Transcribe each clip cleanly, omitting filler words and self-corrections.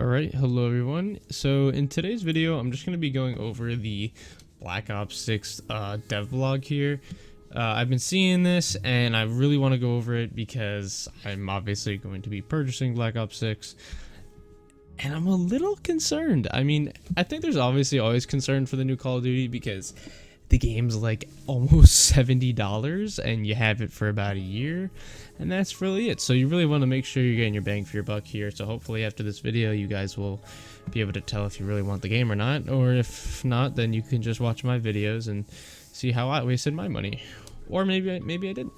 Alright, hello everyone. So in today's video, I'm just going to be going over the Black Ops 6 dev vlog here. I've been seeing this and I really want to go over it because I'm obviously going to be purchasing Black Ops 6. And I'm a little concerned. I mean, I think there's obviously always concern for the new Call of Duty because the game's like almost $70 and you have it for about a year, and that's really it. So you really want to make sure you're getting your bang for your buck here. So hopefully after this video you guys will be able to tell if you really want the game or not, or if not, then you can just watch my videos and see how I wasted my money, or maybe I didn't.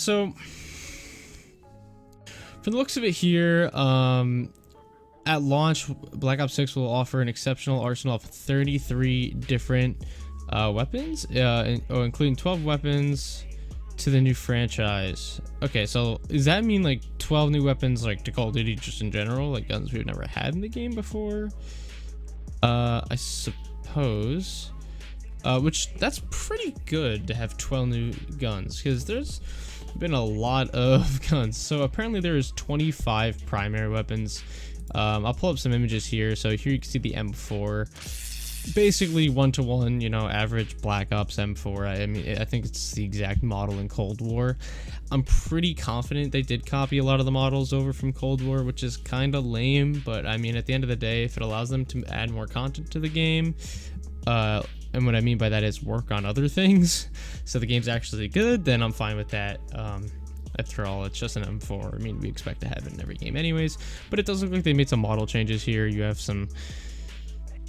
So for the looks of it here, at launch, Black Ops 6 will offer an exceptional arsenal of 33 different weapons, including 12 weapons to the new franchise. Okay, so does that mean like 12 new weapons like to Call of Duty just in general, like guns we've never had in the game before? I suppose. Which that's pretty good to have 12 new guns, because there's been a lot of guns. So apparently there is 25 primary weapons. I'll pull up some images here. So here you can see the M4, basically 1-to-1, you know, average Black Ops M4. I mean, I think it's the exact model in Cold War. I'm pretty confident they did copy a lot of the models over from Cold War, which is kind of lame, but I mean, at the end of the day, if it allows them to add more content to the game, and what I mean by that is work on other things, so the game's actually good, then I'm fine with that. After all, it's just an M4. I mean, we expect to have it in every game anyways, but it does look like they made some model changes here. You have some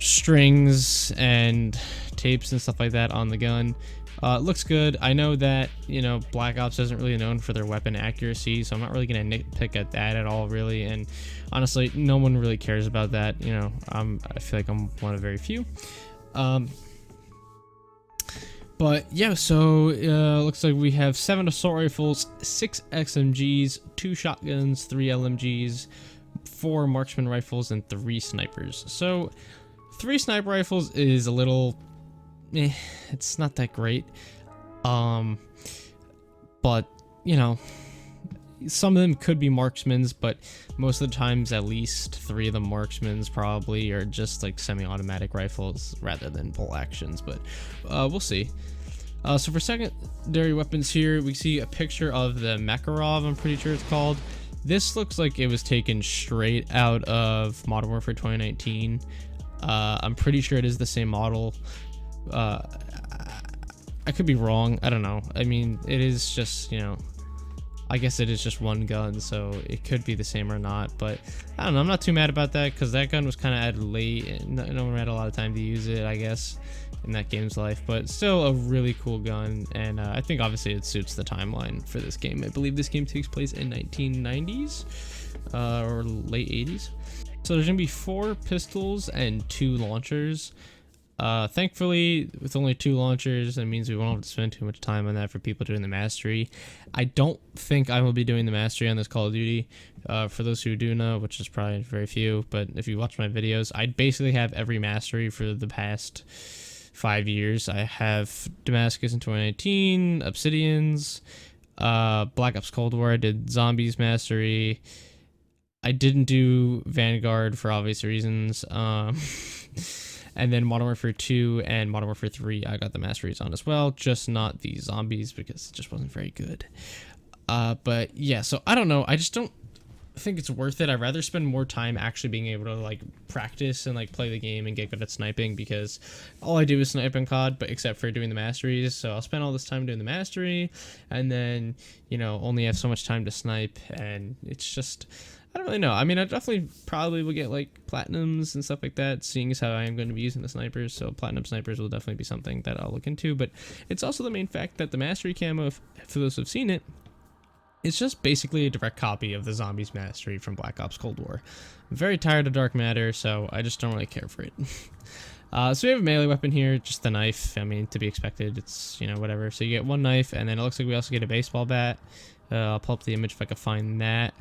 strings and tapes and stuff like that on the gun. It looks good. I know that, you know, Black Ops isn't really known for their weapon accuracy, so I'm not really going to nitpick at that at all, really, and honestly, no one really cares about that. You know, I feel like I'm one of very few. But yeah, so looks like we have 7 assault rifles, 6 XMGs, 2 shotguns, 3 LMGs, 4 marksman rifles, and 3 snipers. So 3 sniper rifles is a little, it's not that great. But you know, some of them could be marksmans, but most of the times at least 3 of the marksmans probably are just like semi-automatic rifles rather than full actions, but we'll see. So for secondary weapons here, we see a picture of the Makarov, I'm pretty sure it's called. This looks like it was taken straight out of Modern Warfare 2019. I'm pretty sure it is the same model. I could be wrong, I don't know. I mean, it is just, you know, I guess it is just one gun, so it could be the same or not, but I don't know. I'm not too mad about that, because that gun was kind of added late and no one had a lot of time to use it, I guess, in that game's life, but still a really cool gun, and I think obviously it suits the timeline for this game. I believe this game takes place in 1990s or late 80s. So there's gonna be 4 pistols and 2 launchers. Thankfully, with only 2 launchers, that means we won't have to spend too much time on that for people doing the mastery. I don't think I will be doing the mastery on this Call of Duty. For those who do know, which is probably very few, but if you watch my videos, I basically have every mastery for the past 5 years. I have Damascus in 2019, Obsidians, Black Ops Cold War, I did Zombies mastery. I didn't do Vanguard for obvious reasons. And then Modern Warfare 2 and Modern Warfare 3, I got the masteries on as well, just not the Zombies because it just wasn't very good. But yeah, so I don't know. I just don't think it's worth it. I'd rather spend more time actually being able to like practice and like play the game and get good at sniping, because all I do is snipe in COD, but except for doing the masteries. So I'll spend all this time doing the mastery and then, you know, only have so much time to snipe, and it's just, I don't really know. I mean, I definitely probably will get like platinums and stuff like that, seeing as how I am going to be using the snipers. So platinum snipers will definitely be something that I'll look into. But it's also the main fact that the mastery camo, for those who've seen it, it's just basically a direct copy of the Zombies mastery from Black Ops Cold War. I'm very tired of Dark Matter, so I just don't really care for it. So we have a melee weapon here, just the knife. I mean, to be expected, it's, you know, whatever. So you get 1 knife, and then it looks like we also get a baseball bat. I'll pull up the image if I can find that.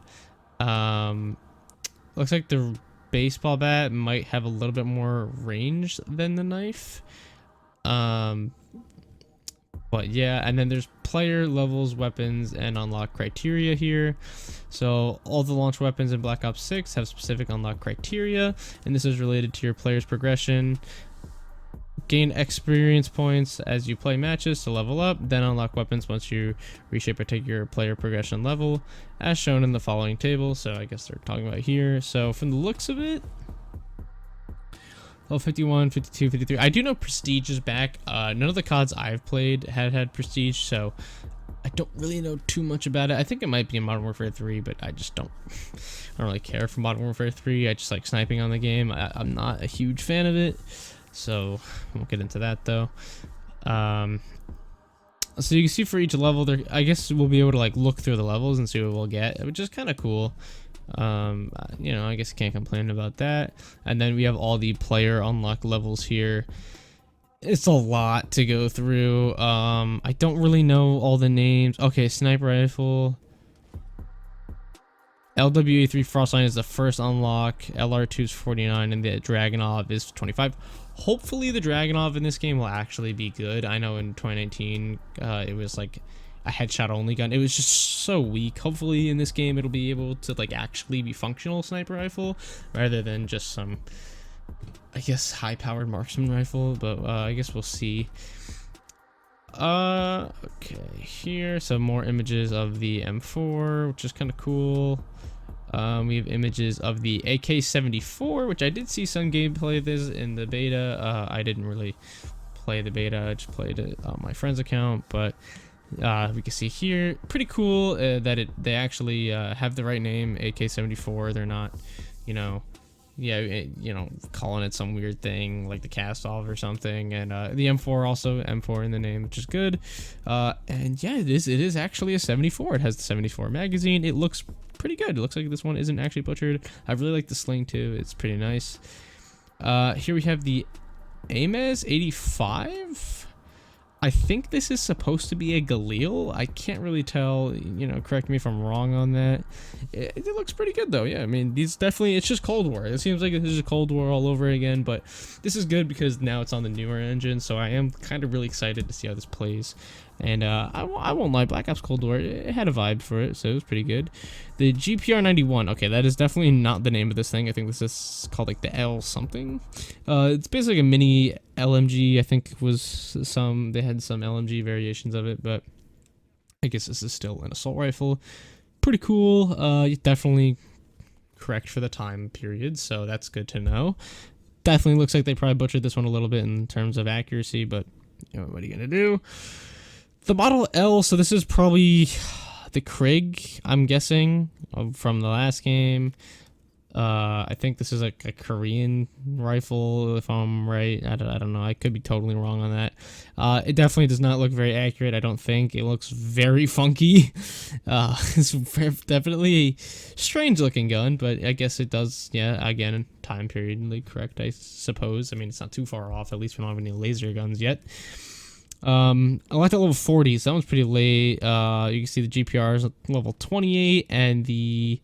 Looks like the baseball bat might have a little bit more range than the knife. But yeah, and then there's player levels, weapons, and unlock criteria here. So all the launch weapons in Black Ops 6 have specific unlock criteria, and this is related to your player's progression. Gain experience points as you play matches to level up, then unlock weapons once you reach a particular player progression level, as shown in the following table. So I guess they're talking about here. So from the looks of it, level 51, 52, 53. I do know Prestige is back. None of the CODs I've played had Prestige, so I don't really know too much about it. I think it might be in Modern Warfare 3, but I just don't really care for Modern Warfare 3. I just like sniping on the game. I'm not a huge fan of it, so I won't get into that though. So you can see for each level there, I guess we'll be able to like look through the levels and see what we'll get, which is kind of cool. You know, I guess you can't complain about that. And then we have all the player unlock levels here. It's a lot to go through. I don't really know all the names. Okay, sniper rifle. LWA3 Frostline is the first unlock. LR2 is 49, and the Dragunov is 25. Hopefully the Dragunov in this game will actually be good. I know in 2019 it was like a headshot only gun. It was just so weak. Hopefully in this game it'll be able to like actually be functional sniper rifle rather than just some, I guess, high powered marksman rifle, but I guess we'll see. Okay, here some more images of the M4, which is kind of cool. We have images of the AK-74, which I did see some gameplay of this in the beta. I didn't really play the beta, I just played it on my friend's account, but we can see here, pretty cool that they actually have the right name, AK-74. They're not, you know, calling it some weird thing like the cast-off or something. And the M4 also, M4 in the name, which is good. And yeah, it is actually a 74. It has the 74 magazine. It looks pretty good. It looks like this one isn't actually butchered. I really like the sling too. It's pretty nice. Here we have the Ames 85. I think this is supposed to be a Galil. I can't really tell, you know, correct me if I'm wrong on that. It looks pretty good though. Yeah, I mean, these definitely, it's just Cold War. It seems like this is a Cold War all over again, but this is good because now it's on the newer engine, so I am kind of really excited to see how this plays. And I won't lie, Black Ops Cold War, it had a vibe for it, so it was pretty good. The GPR-91, okay, that is definitely not the name of this thing. I think this is called like the L something. It's basically a mini LMG. I think they had some LMG variations of it, but I guess this is still an assault rifle. Pretty cool. Definitely correct for the time period, so that's good to know. Definitely looks like they probably butchered this one a little bit in terms of accuracy, but you know, what are you gonna do? The Model L, so this is probably the Krig, I'm guessing, from the last game. I think this is like a Korean rifle, if I'm right. I don't know. I could be totally wrong on that. It definitely does not look very accurate, I don't think. It looks very funky. It's definitely a strange looking gun, but I guess it does, yeah, again, time periodly correct, I suppose. I mean, it's not too far off. At least we don't have any laser guns yet. I like that level 40, so that one's pretty late. You can see the GPR is level 28, and the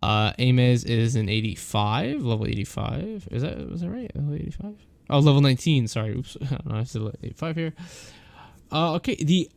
Ames is an 85, level 85. Was that right? Level 85? Oh, level 19. Sorry. Oops. I don't know. I said 85 here. Okay. The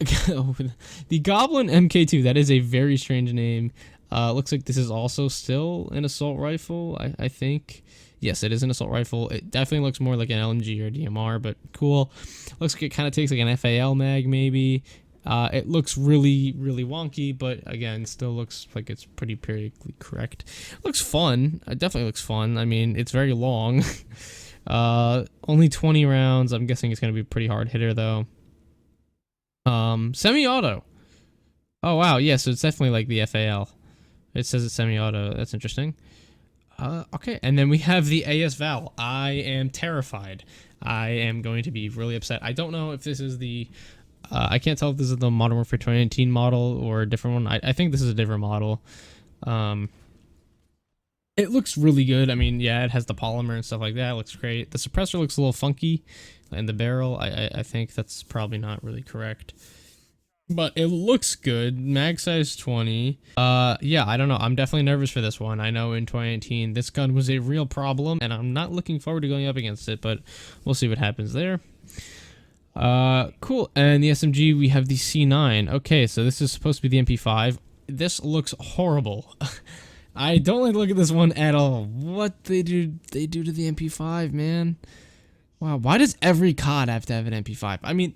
Goblin MK2. That is a very strange name. Looks like this is also still an assault rifle. I think. Yes, it is an assault rifle. It definitely looks more like an LMG or a DMR, but cool. Looks like it kind of takes like an FAL mag maybe. It looks really, really wonky, but again, still looks like it's pretty periodically correct. Looks fun. It definitely looks fun. I mean, it's very long. Only 20 rounds. I'm guessing it's going to be a pretty hard hitter, though. Semi-auto. Oh, wow. Yeah, so it's definitely like the FAL. It says it's semi-auto. That's interesting. Okay, and then we have the AS Val. I am terrified. I am going to be really upset. I don't know if this is the... I can't tell if this is the Modern Warfare 2019 model or a different one. I think this is a different model. It looks really good. I mean, yeah, it has the polymer and stuff like that. It looks great. The suppressor looks a little funky. And the barrel, I think that's probably not really correct. But it looks good. Mag size 20. Yeah, I don't know. I'm definitely nervous for this one. I know in 2018 this gun was a real problem, and I'm not looking forward to going up against it, but we'll see what happens there. Cool. And the SMG, we have the C9. Okay, so this is supposed to be the MP5. This looks horrible. I don't like to look at this one at all. What they do to the MP5, man. Wow, why does every COD have to have an MP5? I mean,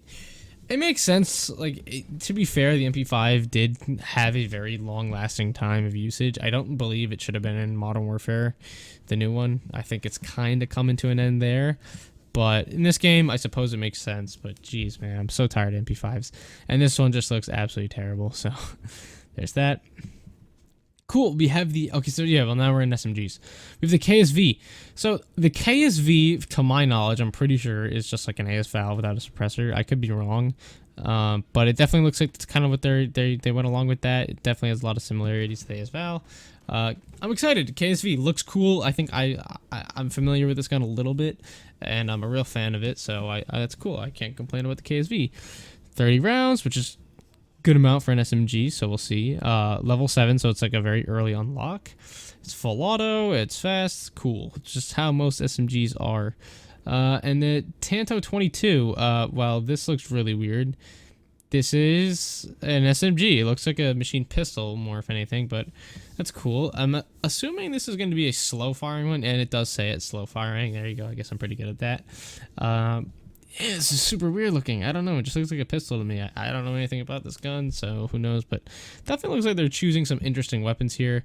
it makes sense. Like, to be fair, the MP5 did have a very long-lasting time of usage. I don't believe it should have been in Modern Warfare, the new one. I think it's kind of coming to an end there. But in this game, I suppose it makes sense. But geez, man, I'm so tired of MP5s. And this one just looks absolutely terrible. So there's that. Cool, we have the, okay, so yeah, well now we're in SMGs. We have the KSV. So the KSV, to my knowledge, I'm pretty sure is just like an AS Val without a suppressor. I could be wrong, but it definitely looks like it's kind of what they went along with that. It definitely has a lot of similarities to the AS Val. I'm excited. KSV looks cool. I think I'm familiar with this gun a little bit, and I'm a real fan of it, so that's cool. I can't complain about the KSV. 30 rounds, which is good amount for an SMG, so we'll see. Level 7, so it's like a very early unlock. It's full auto, it's fast, cool. It's just how most SMGs are. And the Tanto 22, well, this looks really weird. This is an SMG. It looks like a machine pistol more if anything, but that's cool. I'm assuming this is going to be a slow firing one, and it does say it's slow firing. There you go. I guess I'm pretty good at that. Yeah, this is super weird looking. I don't know. It just looks like a pistol to me. I don't know anything about this gun, so who knows. But definitely looks like they're choosing some interesting weapons here.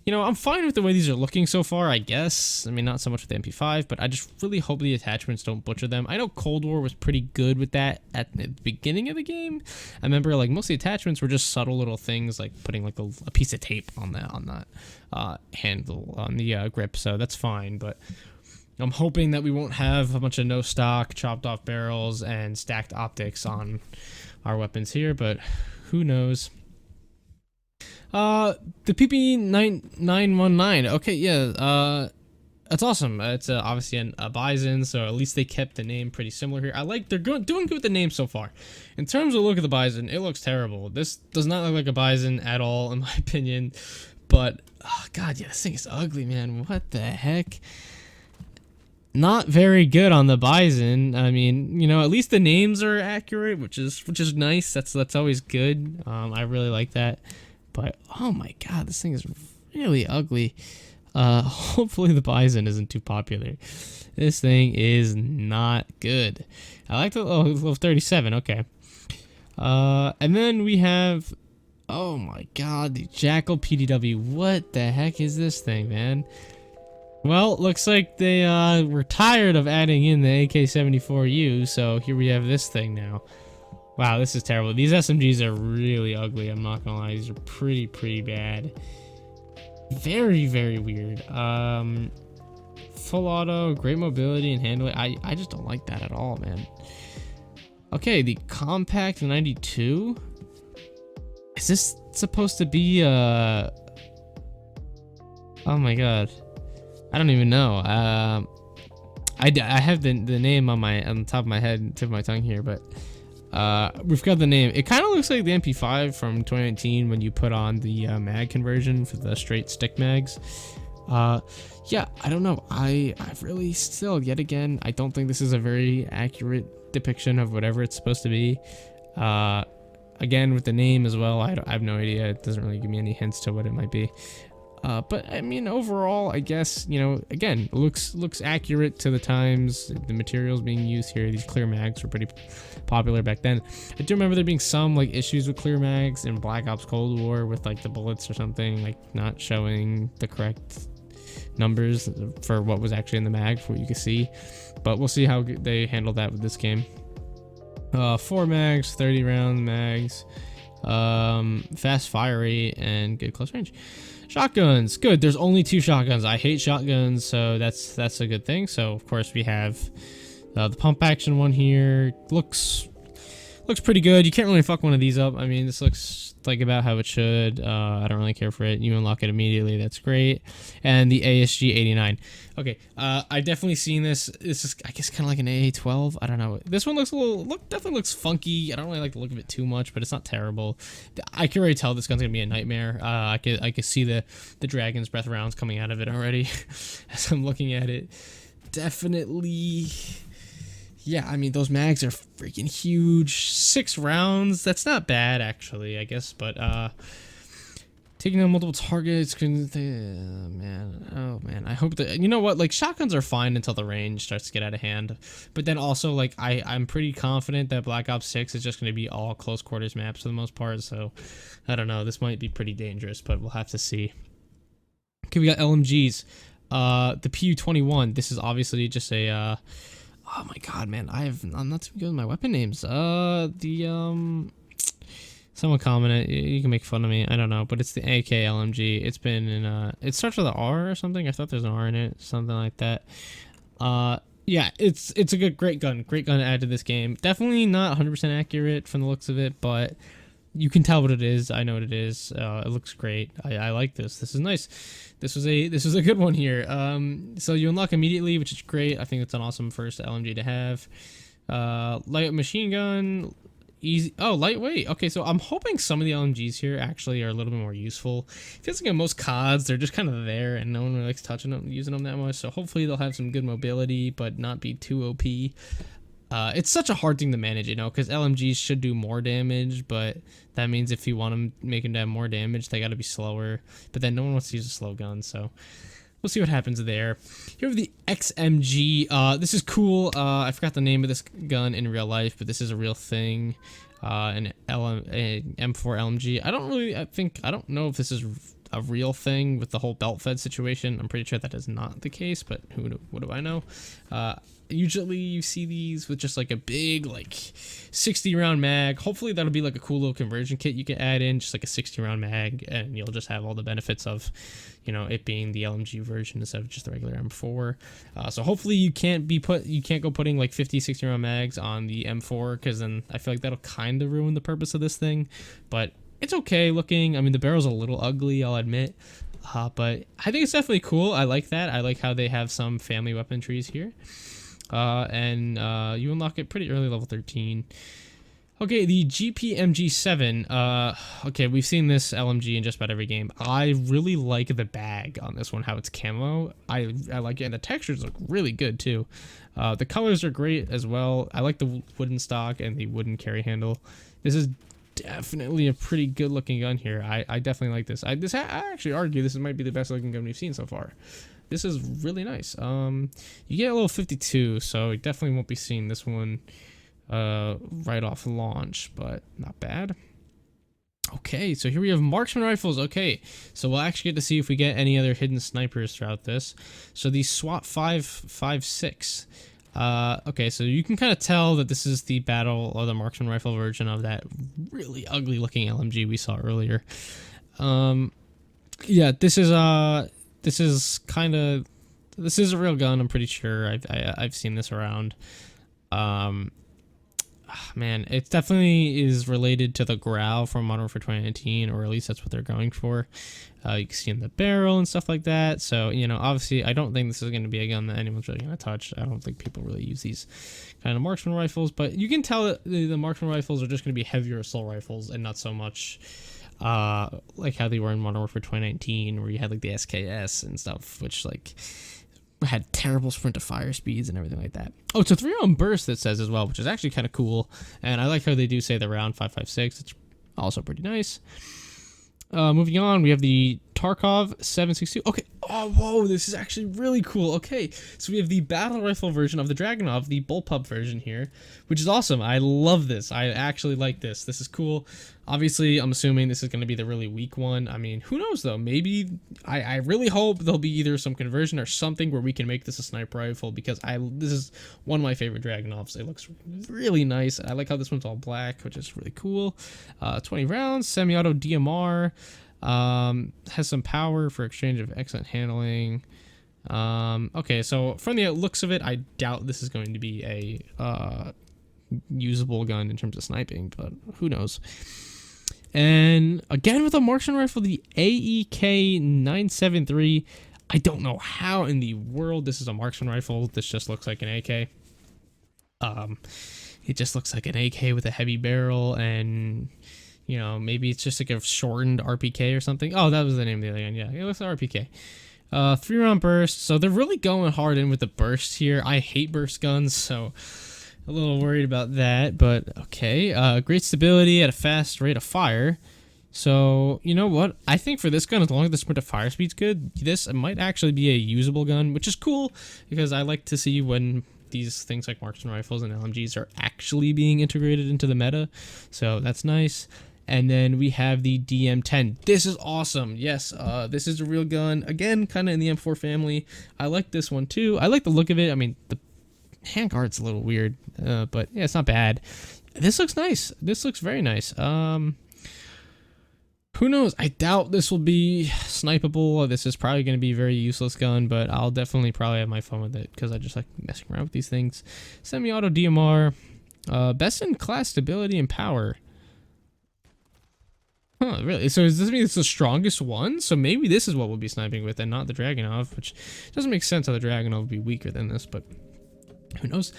You know, I'm fine with the way these are looking so far, I guess. I mean, not so much with the MP5, but I just really hope the attachments don't butcher them. I know Cold War was pretty good with that at the beginning of the game. I remember, like, most of the attachments were just subtle little things, like putting, like, a piece of tape on that handle, on the grip, so that's fine, but I'm hoping that we won't have a bunch of no stock, chopped off barrels, and stacked optics on our weapons here, but who knows. The PP919. Okay, yeah, that's awesome. It's obviously a Bison, so at least they kept the name pretty similar here. They're doing good with the name so far. In terms of look of the Bison, it looks terrible. This does not look like a Bison at all, in my opinion. But, oh god, yeah, this thing is ugly, man. What the heck? Not very good on the Bison. I mean, you know, at least the names are accurate, which is nice. That's always good. I really like that. But oh my god, this thing is really ugly. Hopefully the Bison isn't too popular. This thing is not good. I like the level 37. Okay. And then we have, oh my god, the Jackal PDW. What the heck is this thing, man? Well, looks like they were tired of adding in the AK-74U, so here we have this thing now. Wow, this is terrible. These SMGs are really ugly, I'm not gonna lie. These are pretty bad. Very, very weird. Full auto, great mobility and handling. I just don't like that at all, man. Okay, the Compact 92. Is this supposed to be oh my god. I don't even know. I have the name on the top of my head, tip of my tongue here, but we've got the name. It kind of looks like the MP5 from 2019 when you put on the mag conversion for the straight stick mags. Yeah, I don't know. I've really still, yet again, I don't think this is a very accurate depiction of whatever it's supposed to be. Again, with the name as well, I have no idea. It doesn't really give me any hints to what it might be. But I mean, overall, I guess, you know, again, looks accurate to the times. The materials being used here, these clear mags were pretty popular back then. I do remember there being some like issues with clear mags in Black Ops Cold War with like the bullets or something, like not showing the correct numbers for what was actually in the mag for what you could see. But we'll see how they handle that with this game. 4 mags, 30 round mags, fast fire rate, and good close range. Shotguns, good. There's only 2 shotguns. I hate shotguns, so that's a good thing. So of course we have the pump action one here. Looks pretty good. You can't really fuck one of these up. I mean, this looks like about how it should. I don't really care for it. You unlock it immediately. That's great. And the ASG 89. Okay, I've definitely seen this. This is, I guess, kind of like an AA-12. I don't know. This one looks definitely looks funky. I don't really like the look of it too much, but it's not terrible. I can already tell this gun's gonna be a nightmare. I could see the Dragon's Breath rounds coming out of it already as I'm looking at it. Definitely. Yeah, I mean, those mags are freaking huge. 6 rounds. That's not bad, actually, I guess. But, taking out multiple targets. Man. Oh, man. I hope that... You know what? Like, shotguns are fine until the range starts to get out of hand. But then also, like, I'm pretty confident that Black Ops 6 is just going to be all close quarters maps for the most part. So, I don't know. This might be pretty dangerous, but we'll have to see. Okay, we got LMGs. The PU-21. This is obviously just a... Oh my god, man! I'm not too good with my weapon names. Someone commented. You can make fun of me. I don't know, but it's the AK LMG. It's been in it starts with an R or something. I thought there's an R in it, something like that. Yeah, it's a great gun to add to this game. Definitely not 100% accurate from the looks of it, but you can tell what it is. I know what it is. It looks great. I like this. This is nice. This was a good one here. So you unlock immediately, which is great. I think it's an awesome first LMG to have. Light machine gun, easy. Oh, lightweight. Okay, so I'm hoping some of the LMGs here actually are a little bit more useful. It feels like in most CODs they're just kind of there and no one really likes touching them, using them that much. So hopefully they'll have some good mobility, but not be too OP. It's such a hard thing to manage, you know, because LMGs should do more damage, but that means if you want them, make them to have more damage, they got to be slower. But then no one wants to use a slow gun, so we'll see what happens there. Here we have the XMG. This is cool. I forgot the name of this gun in real life, but this is a real thing. An M4 LMG. I don't know if this is a real thing with the whole belt fed situation. I'm pretty sure that is not the case, but what do I know? Usually you see these with just like a big like 60 round mag. Hopefully that'll be like a cool little conversion kit you can add in, just like a 60 round mag, and you'll just have all the benefits of, you know, it being the LMG version instead of just the regular M4. So hopefully you can't go putting like 50, 60 round mags on the M4, because then I feel like that'll kind of ruin the purpose of this thing. But it's okay looking. I mean, the barrel's a little ugly, I'll admit. But I think it's definitely cool. I like that. I like how they have some family weapon trees here. And you unlock it pretty early, level 13. Okay, the GPMG7. Okay, we've seen this LMG in just about every game. I really like the bag on this one, how it's camo. I like it, and the textures look really good too. The colors are great as well. I like the wooden stock and the wooden carry handle. This is definitely a pretty good looking gun here. I definitely like this. I actually argue this might be the best looking gun we've seen so far. This is really nice. You get a little 52, so you definitely won't be seeing this one right off launch, but not bad. Okay, so here we have marksman rifles. Okay, so we'll actually get to see if we get any other hidden snipers throughout this. So the SWAT 5.56. Okay, so you can kind of tell that this is the battle or the marksman rifle version of that really ugly looking LMG we saw earlier. Yeah, this is a real gun. I'm pretty sure I've seen this around. Man, it definitely is related to the Grau from Modern Warfare 2019, or at least that's what they're going for. You can see in the barrel and stuff like that. So, you know, obviously, I don't think this is going to be a gun that anyone's really going to touch. I don't think people really use these kind of marksman rifles, but you can tell that the marksman rifles are just going to be heavier assault rifles and not so much like how they were in Modern Warfare 2019, where you had like the SKS and stuff, which like had terrible sprint to fire speeds and everything like that. Oh, it's a 3-round burst that says as well, which is actually kind of cool. And I like how they do say the round 5.56. It's also pretty nice. Moving on, we have the Tarkov 7.62. Okay. Oh, whoa, this is actually really cool. Okay, so we have the battle rifle version of the Dragunov, the bullpup version here, which is awesome. I love this. I actually like this. This is cool. Obviously, I'm assuming this is going to be the really weak one. I mean, who knows, though? Maybe, I really hope there'll be either some conversion or something where we can make this a sniper rifle, because this is one of my favorite Dragunovs. It looks really nice. I like how this one's all black, which is really cool. 20 rounds, semi-auto DMR. Has some power for exchange of excellent handling. Okay, so from the looks of it, I doubt this is going to be a usable gun in terms of sniping, but who knows. And again with a marksman rifle, the AEK 973. I don't know how in the world this is a marksman rifle. This just looks like an AK. It just looks like an AK with a heavy barrel, and you know, maybe it's just like a shortened RPK or something. Oh, that was the name of the other gun. Yeah, it looks like RPK. 3-round burst. So they're really going hard in with the burst here. I hate burst guns, so A little worried about that, but okay. Great stability at a fast rate of fire. So, you know what? I think for this gun, as long as the sprint to fire speed's good, this might actually be a usable gun, which is cool because I like to see when these things like marksman rifles and LMGs are actually being integrated into the meta. So that's nice. And then we have the DM10. This is awesome. Yes, this is a real gun. Again, kind of in the M4 family. I like this one too. I like the look of it. I mean, the handguard's a little weird, but yeah, it's not bad. This looks nice. This looks very nice. Who knows? I doubt this will be snipeable. This is probably going to be a very useless gun, but I'll definitely probably have my fun with it because I just like messing around with these things. Semi-auto DMR. Best in class stability and power. Huh, really? So does this mean it's the strongest one? So maybe this is what we'll be sniping with and not the Dragunov, which doesn't make sense how the Dragunov would be weaker than this, but who knows?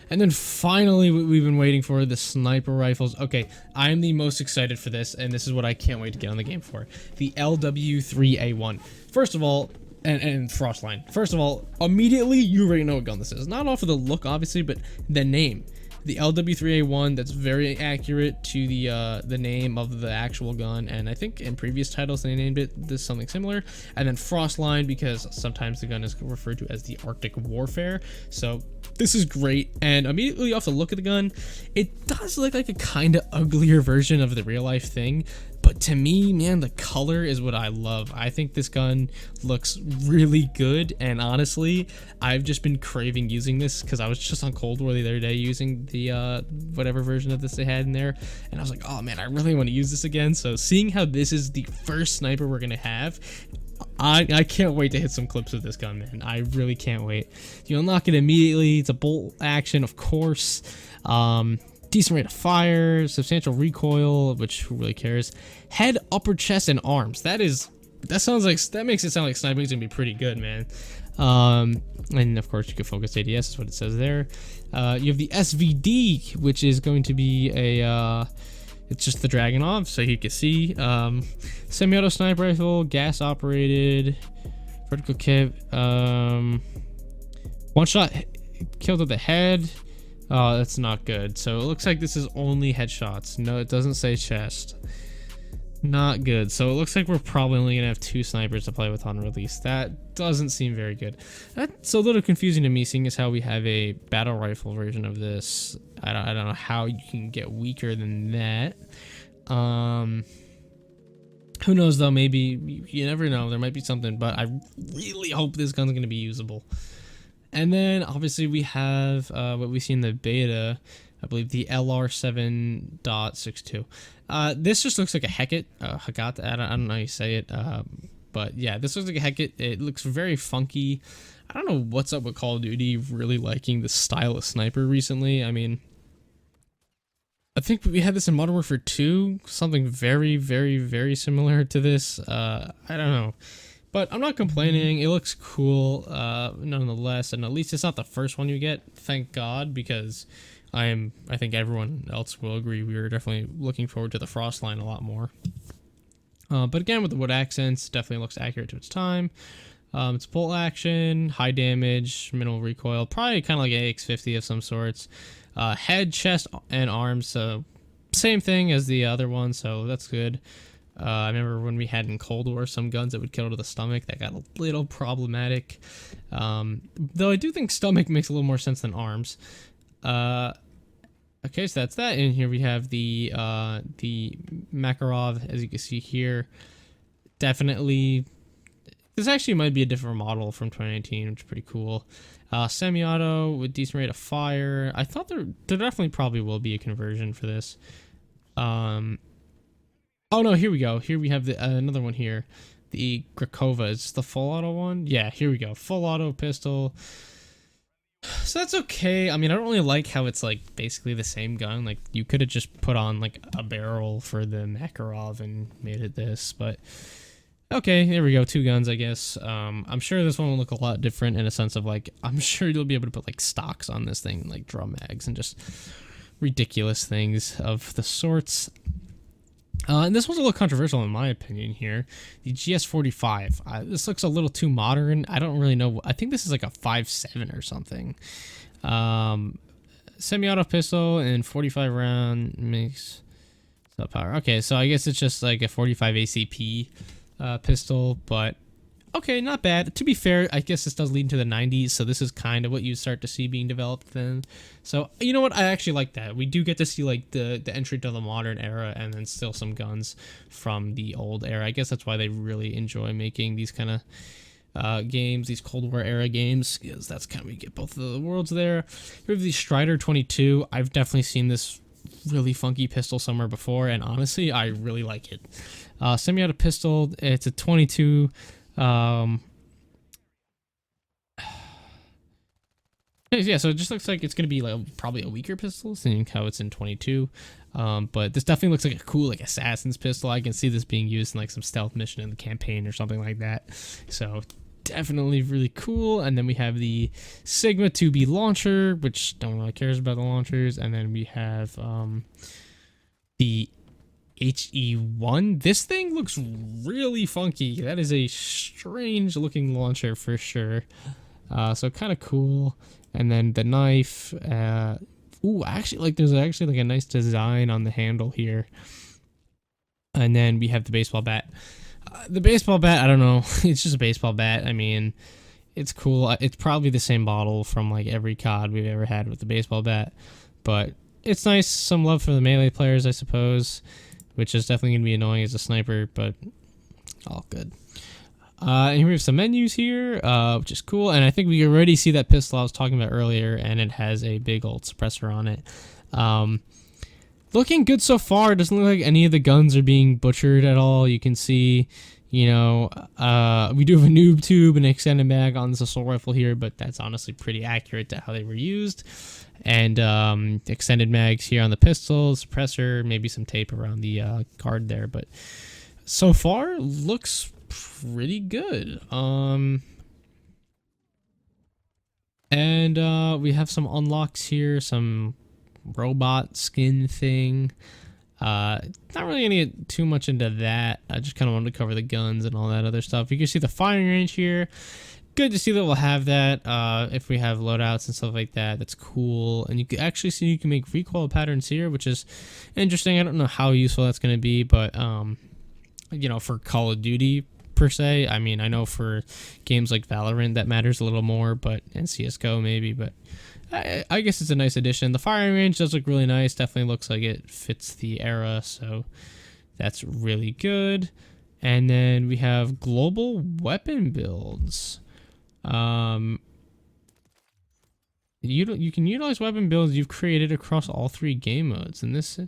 And then finally, what we've been waiting for, the sniper rifles. Okay, I'm the most excited for this, and this is what I can't wait to get on the game for. The LW3A1. First of all, and Frostline. First of all, immediately, you already know what gun this is. Not off of the look, obviously, but the name. The LW3A1, that's very accurate to the name of the actual gun, and I think in previous titles they named it this something similar. And then Frostline, because sometimes the gun is referred to as the Arctic Warfare. So this is great, and immediately off the look of the gun, it does look like a kind of uglier version of the real life thing. But to me, man, the color is what I love. I think this gun looks really good, and honestly, I've just been craving using this because I was just on Cold War the other day using the whatever version of this they had in there, and I was like, oh man, I really want to use this again. So seeing how this is the first sniper we're gonna have, I can't wait to hit some clips with this gun, man. I really can't wait. You unlock it immediately. It's a bolt action, of course. Decent rate of fire, substantial recoil, which who really cares? Head, upper chest, and arms. That makes it sound like sniping is gonna be pretty good, man. And of course you can focus ADS, is what it says there. You have the SVD, which is going to be it's just the Dragunov, so you can see. Semi-auto sniper rifle, gas operated, vertical kit. One shot killed at the head. Oh, that's not good. So it looks like this is only headshots. No, it doesn't say chest. Not good. So it looks like we're probably only gonna have 2 snipers to play with on release. That doesn't seem very good. That's a little confusing to me, seeing as how we have a battle rifle version of this. I don't know how you can get weaker than that. Who knows though? Maybe you never know. There might be something, but I really hope this gun's gonna be usable. And then obviously we have what we see in the beta, I believe the LR7.62. This just looks like a Heket, Hagat, I don't know how you say it, but yeah, this looks like a Heket. It looks very funky. I don't know what's up with Call of Duty really liking the style of sniper recently. I mean, I think we had this in Modern Warfare 2, something very, very, very similar to this. I don't know. But I'm not complaining. It looks cool, nonetheless, and at least it's not the first one you get. Thank God, because I think everyone else will agree. We are definitely looking forward to the Frostline a lot more. But again, with the wood accents, definitely looks accurate to its time. It's bolt action, high damage, minimal recoil, probably kind of like AX50 of some sorts. Head, chest, and arms, so same thing as the other one, so that's good. I remember when we had in Cold War some guns that would kill to the stomach. That got a little problematic. Though I do think stomach makes a little more sense than arms. Okay, so that's that. And here we have the Makarov, as you can see here. Definitely, this actually might be a different model from 2019, which is pretty cool. Semi-auto with decent rate of fire. I thought there definitely probably will be a conversion for this. Oh no, here we go. Here we have another one here. The Grakova. Is this the full auto one? Yeah, here we go. Full auto pistol. So that's okay. I mean, I don't really like how it's like basically the same gun. Like you could have just put on like a barrel for the Makarov and made it this, but okay, there we go. 2 guns, I guess. I'm sure this one will look a lot different in a sense of like, I'm sure you'll be able to put like stocks on this thing, like drum mags and just ridiculous things of the sorts. And this one's a little controversial in my opinion here. The GS45. This looks a little too modern. I don't really know. I think this is like a 5.7 or something. semi-auto pistol and 45 round makes power. Okay, so I guess it's just like a 45 ACP pistol, but okay, not bad. To be fair, I guess this does lead into the 90s, so this is kind of what you start to see being developed then. So, you know what? I actually like that. We do get to see like the entry to the modern era and then still some guns from the old era. I guess that's why they really enjoy making these kind of games, these Cold War era games, because that's kind of, we get both of the worlds there. We have the Strider 22. I've definitely seen this really funky pistol somewhere before, and honestly, I really like it. Semi-auto pistol, it's a 22. Yeah, so it just looks like it's gonna be like probably a weaker pistol, seeing how it's in 22. But this definitely looks like a cool like assassin's pistol. I can see this being used in like some stealth mission in the campaign or something like that. So definitely really cool. And then we have the Sigma 2B launcher, which don't really cares about the launchers. And then we have the HE1. This thing looks really funky. That is a strange looking launcher for sure. So kind of cool. And then the knife. Ooh, actually, like there's actually like a nice design on the handle here. And then we have the baseball bat. The baseball bat, I don't know. It's just a baseball bat. I mean, it's cool. It's probably the same model from like every COD we've ever had with the baseball bat. But it's nice. Some love for the melee players, I suppose. Which is definitely going to be annoying as a sniper, but all good. And here we have some menus here, which is cool. And I think we already see that pistol I was talking about earlier, and it has a big old suppressor on it. Looking good so far. It doesn't look like any of the guns are being butchered at all. You can see, you know, we do have a noob tube and extended mag on this assault rifle here, but that's honestly pretty accurate to how they were used. And extended mags here on the pistol, suppressor, maybe some tape around the guard there, but so far looks pretty good. And we have some unlocks here, some robot skin thing. Not really gonna get too much into that. I just kind of wanted to cover the guns and all that other stuff. You can see the firing range here. Good to see that we'll have that if we have loadouts and stuff like that. That's cool. And you can actually see you can make recoil patterns here, which is interesting. I don't know how useful that's going to be, but you know, for Call of Duty per se, I mean, I know for games like Valorant that matters a little more, but and CS:GO maybe, but I guess it's a nice addition. The firing range does look really nice. Definitely looks like it fits the era, so that's really good. And then we have global weapon builds. You can utilize weapon builds you've created across all 3 game modes, and this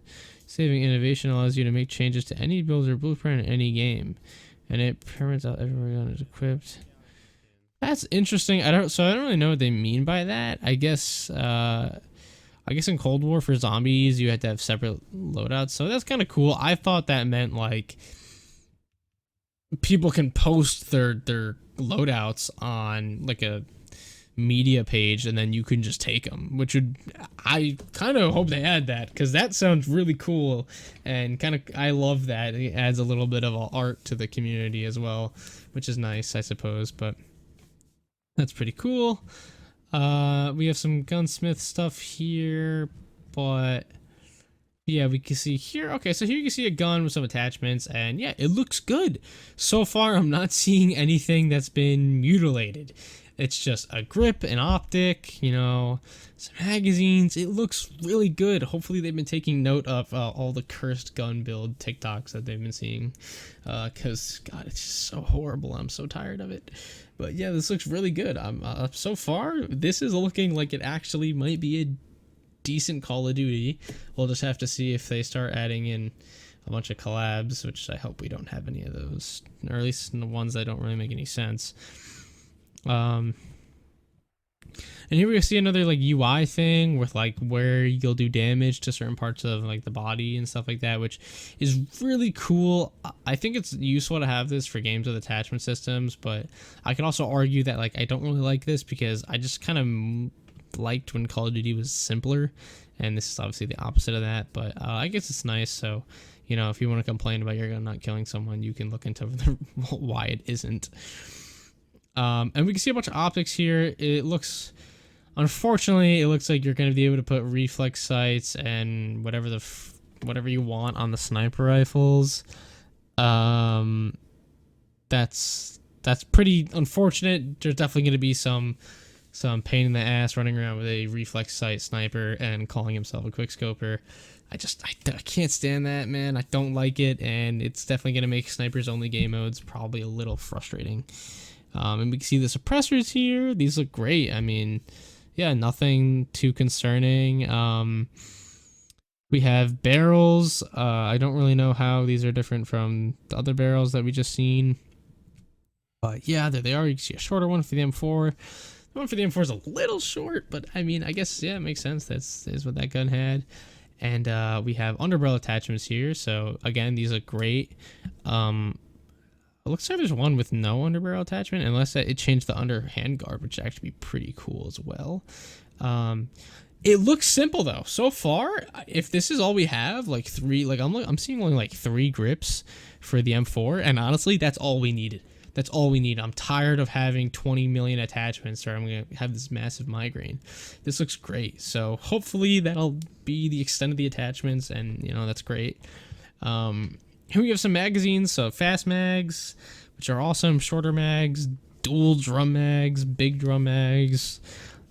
saving innovation allows you to make changes to any build or blueprint in any game, and it permits out every gun is equipped. That's interesting. I don't really know what they mean by that. I guess in Cold War for zombies you had to have separate loadouts, so that's kind of cool. I thought that meant like people can post their loadouts on like a media page and then you can just take them, which would, I kind of hope they add that, because that sounds really cool and kind of, I love that. It adds a little bit of art to the community as well, which is nice, I suppose, but that's pretty cool. We have some gunsmith stuff here, but yeah, we can see here. Okay, so here you can see a gun with some attachments, and yeah, it looks good. So far, I'm not seeing anything that's been mutilated. It's just a grip, an optic, you know, some magazines. It looks really good. Hopefully they've been taking note of all the cursed gun build TikToks that they've been seeing, because, God, it's just so horrible. I'm so tired of it. But yeah, this looks really good. So far, this is looking like it actually might be a decent Call of Duty. We'll just have to see if they start adding in a bunch of collabs, which I hope we don't have any of those, or at least the ones that don't really make any sense. And here we see another like UI thing with like where you'll do damage to certain parts of like the body and stuff like that, which is really cool. I think it's useful to have this for games with attachment systems, but I can also argue that like I don't really like this because I just kind of liked when Call of Duty was simpler, and this is obviously the opposite of that, but I guess it's nice. So, you know, if you want to complain about your gun not killing someone, you can look into why it isn't. And we can see a bunch of optics here. It looks Unfortunately, it looks like you're going to be able to put reflex sights and whatever you want on the sniper rifles. Um, that's pretty unfortunate. There's definitely going to be some pain in the ass running around with a reflex sight sniper and calling himself a quickscoper. I can't stand that, man. I don't like it, and it's definitely going to make snipers only game modes probably a little frustrating. And we can see the suppressors here. These look great. I mean, yeah, nothing too concerning. We have barrels. I don't really know how these are different from the other barrels that we just seen. But yeah, there they are. You can see a shorter one for the M4. The one for the M4 is a little short, but I mean, I guess, yeah, it makes sense. Is what that gun had. And we have underbarrel attachments here. So again, these look great. It looks like there's one with no underbarrel attachment, unless it changed the under handguard, which would actually be pretty cool as well. It looks simple though. So far, if this is all we have, like I'm seeing only like 3 grips for the M4, and honestly, that's all we needed. That's all we need. I'm tired of having 20 million attachments, or I'm gonna have this massive migraine. This looks great. So hopefully that'll be the extent of the attachments, and that's great. Here we have some magazines. So fast mags, which are awesome. Shorter mags, dual drum mags, big drum mags,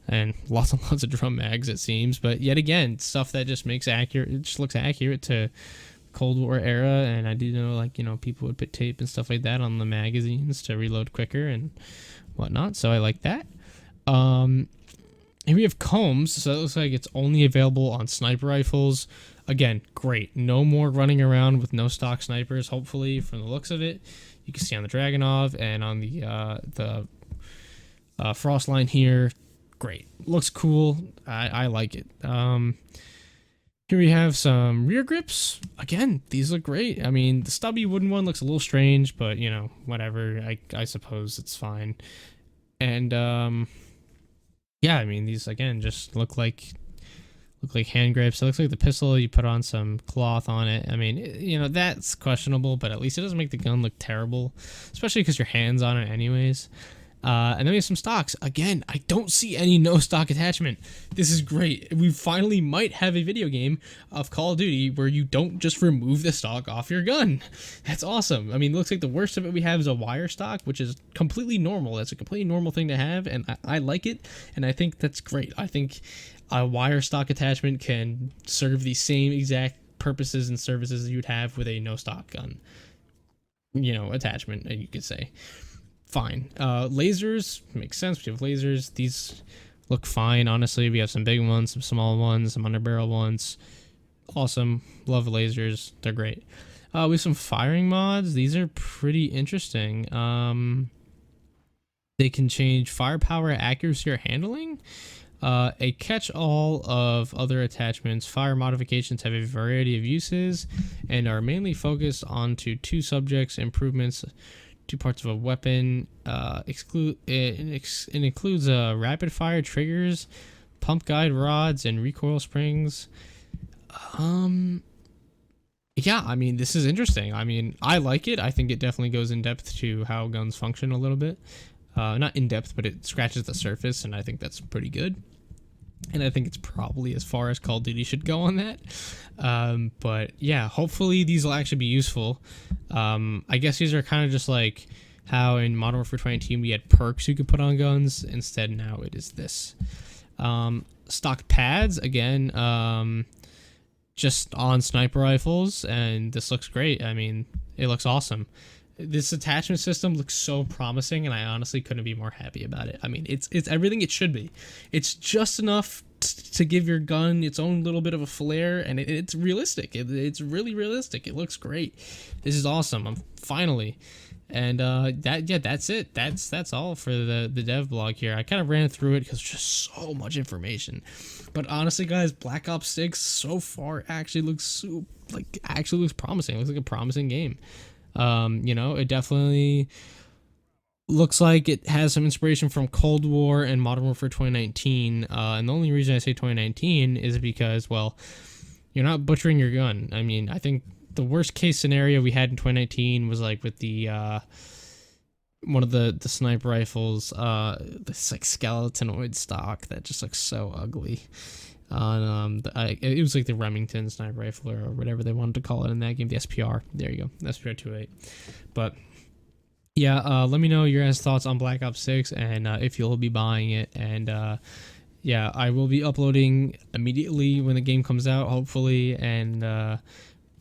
and lots and lots of drum mags, it seems. But yet again, stuff that just makes accurate. It just looks accurate to Cold War era. And I do know, people would put tape and stuff like that on the magazines to reload quicker and whatnot. So I like that. Here we have combs. So it looks like it's only available on sniper rifles. Again, great. No more running around with no stock snipers, hopefully, from the looks of it. You can see on the Dragunov and on the Frost line here. Great. Looks cool. I like it. Here we have some rear grips. Again, these look great. I mean, the stubby wooden one looks a little strange, but, whatever. I suppose it's fine. And, yeah, I mean, these, again, just look like hand grips. It looks like the pistol, you put on some cloth on it. I mean, that's questionable, but at least it doesn't make the gun look terrible, especially because your hand's on it anyways. And then we have some stocks. Again, I don't see any no stock attachment. This is great. We finally might have a video game of Call of Duty where you don't just remove the stock off your gun. That's awesome. I mean, it looks like the worst of it we have is a wire stock, which is completely normal. That's a completely normal thing to have, and I like it, and I think that's great. I think a wire stock attachment can serve the same exact purposes and services you'd have with a no stock gun, attachment, you could say. Fine. Lasers makes sense. We have lasers. These look fine, honestly. We have some big ones, some small ones, some underbarrel ones. Awesome. Love lasers. They're great. We have some firing mods. These are pretty interesting. They can change firepower, accuracy, or handling. A catch-all of other attachments. Fire modifications have a variety of uses and are mainly focused onto 2 subjects: improvements, 2 parts of a weapon. It includes rapid fire triggers, pump guide rods, and recoil springs. Yeah, I mean, this is interesting. I mean, I like it. I think it definitely goes in depth to how guns function a little bit. Not in depth, but it scratches the surface, and I think that's pretty good. And I think it's probably as far as Call of Duty should go on that. But yeah, hopefully these will actually be useful. I guess these are kind of just like how in Modern Warfare 2019 we had perks you could put on guns. Instead, now it is this. Stock pads, again, just on sniper rifles, and this looks great. I mean, it looks awesome. This attachment system looks so promising, and I honestly couldn't be more happy about it. I mean, it's everything it should be. It's just enough to give your gun its own little bit of a flair, and it's realistic. It's really realistic. It looks great. This is awesome. Finally. And that's it. That's all for the dev blog here. I kind of ran through it because just so much information. But honestly, guys, Black Ops 6 so far actually looks promising. It looks like a promising game. It definitely looks like it has some inspiration from Cold War and Modern Warfare 2019. And the only reason I say 2019 is because, well, you're not butchering your gun. I mean, I think the worst case scenario we had in 2019 was like with the one of the sniper rifles, this like skeletanoid stock that just looks so ugly. It was like the Remington sniper rifle or whatever they wanted to call it in that game, the SPR. There you go, SPR 28. But yeah, let me know your guys' thoughts on Black Ops 6 and if you'll be buying it. And yeah, I will be uploading immediately when the game comes out, hopefully, and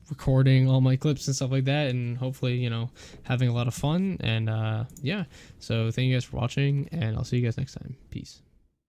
recording all my clips and stuff like that, and hopefully, you know, having a lot of fun. And yeah, so thank you guys for watching, and I'll see you guys next time. Peace.